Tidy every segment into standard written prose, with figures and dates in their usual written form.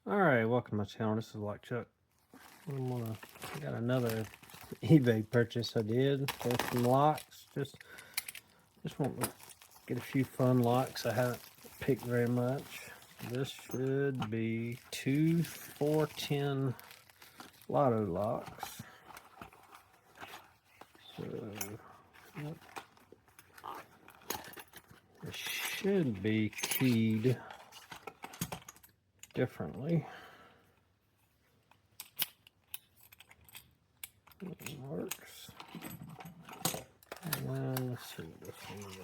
Alright, welcome to my channel. This is Like Chuck. I got another eBay purchase I did for some locks. Just want to get a few fun locks. I haven't picked very much. This should be 2 410 LOTO locks. So yep. It should be keyed differently. It works. And then let's see what this one is.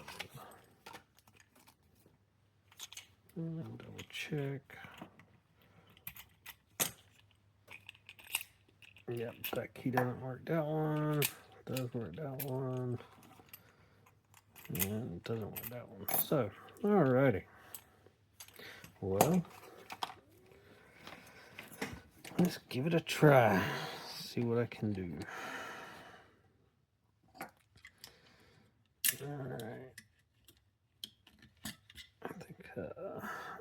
And double check. Yep, that key doesn't work that one. Does work that one. And it doesn't work that one. So, alrighty. Well, let's give it a try. See what I can do. Alright. I think,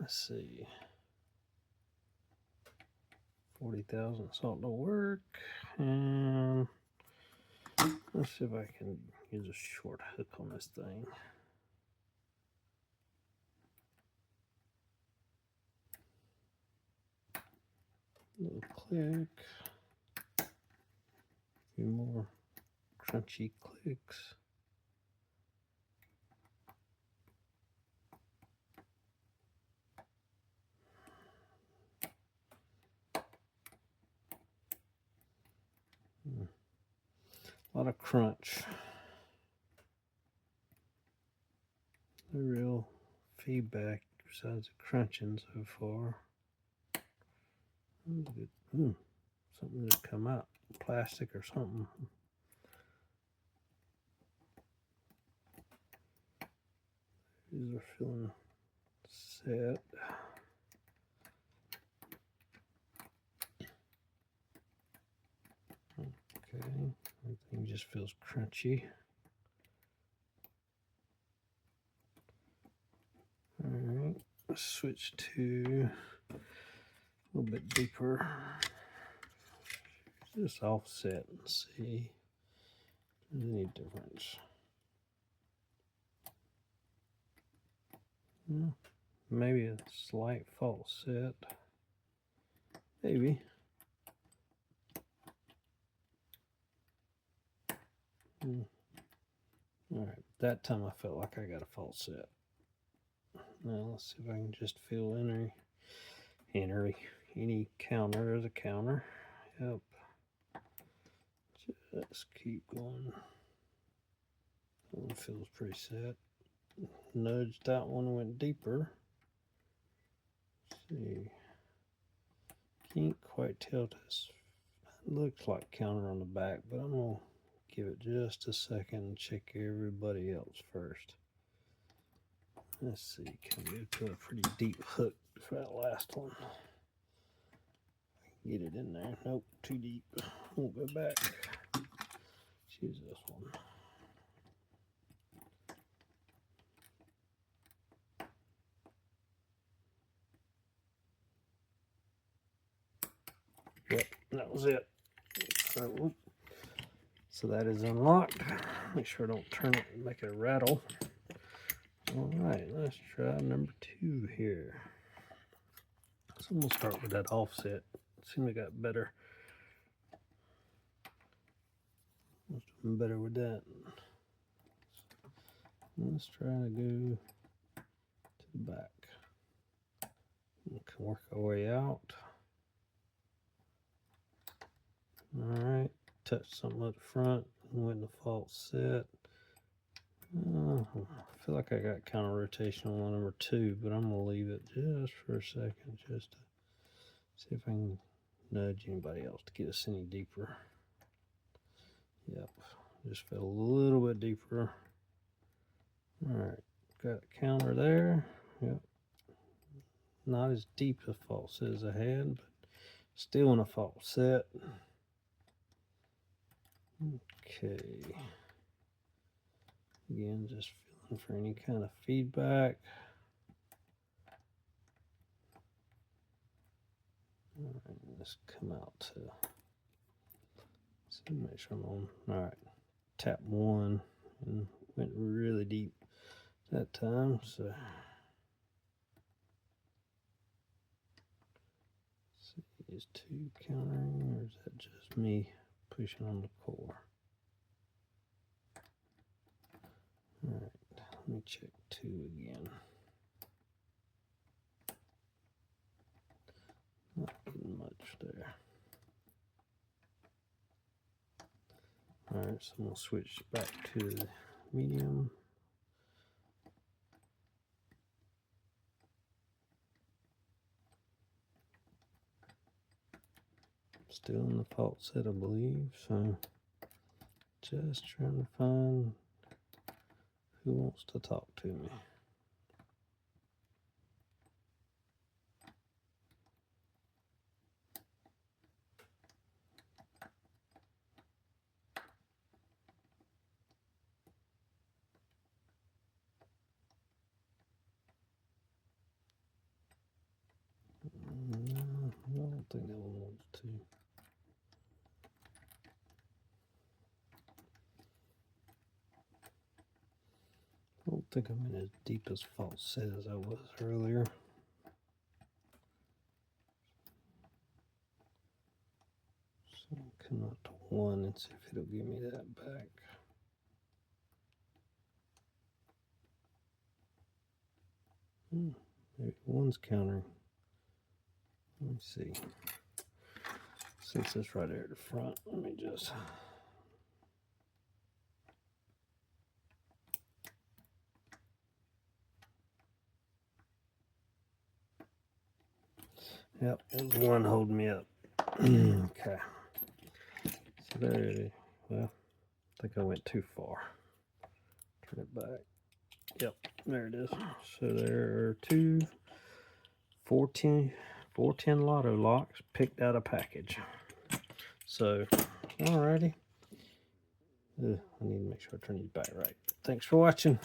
let's see. 40,000 salt to work. And let's see if I can use a short hook on this thing. Little click. A few more crunchy clicks. A lot of crunch. No real feedback besides the crunching so far. Something just come out. Plastic or something. These are feeling set. Okay, everything just feels crunchy. Alright, let's switch to a little bit deeper. Just offset and see if there's any difference. Maybe a slight false set. Maybe. Alright, that time I felt like I got a false set. Now let's see if I can just feel any counter. There's a counter. Yep. Just keep going. That one feels pretty set. Nudged that one, went deeper. Let's see. Can't quite tell this. It looks like counter on the back, but I'm gonna give it just a second and check everybody else first. Let's see, can we go to a pretty deep hook for that last one? Get it in there. Nope, too deep. We'll go back. Choose this one. Yep, that was it. So that is unlocked. Make sure I don't turn it and make it rattle. All right, let's try number 2 here. So I'm gonna start with that offset. Seemed I got better. I was doing better with that. Let's try to go to the back. We can work our way out. Alright, touch something up front, went in the false set. I feel like I got counter rotation on number 2, but I'm gonna leave it just for a second, just to see if I can nudge anybody else to get us any deeper. Yep, just fell a little bit deeper. Alright, got a counter there. Yep, not as deep a false set as I had, but still in a false set. Okay. Again, just feeling for any kind of feedback. All right, let's come out to, see, make sure I'm on. All right, tap 1 and went really deep that time. So see, is 2 countering, or is that just me pushing on the core? All right, let me check 2 again. Not getting much there. All right, so I'm gonna switch back to the medium. Still in the fault set, I believe. So just trying to find who wants to talk to me. No, I don't think that one wants to. I don't think I'm in as deep as fault set as I was earlier. So I'll come out to 1 and see if it'll give me that back. Maybe 1's countering. Let me see. Since it's right there at the front, let me just. Yep, there's 1 holding me up. Okay. So there it is. Well, I think I went too far. Turn it back. Yep, there it is. So there are 2 410 LOTO locks picked out of package. So, alrighty. I need to make sure I turn these back right. Thanks for watching.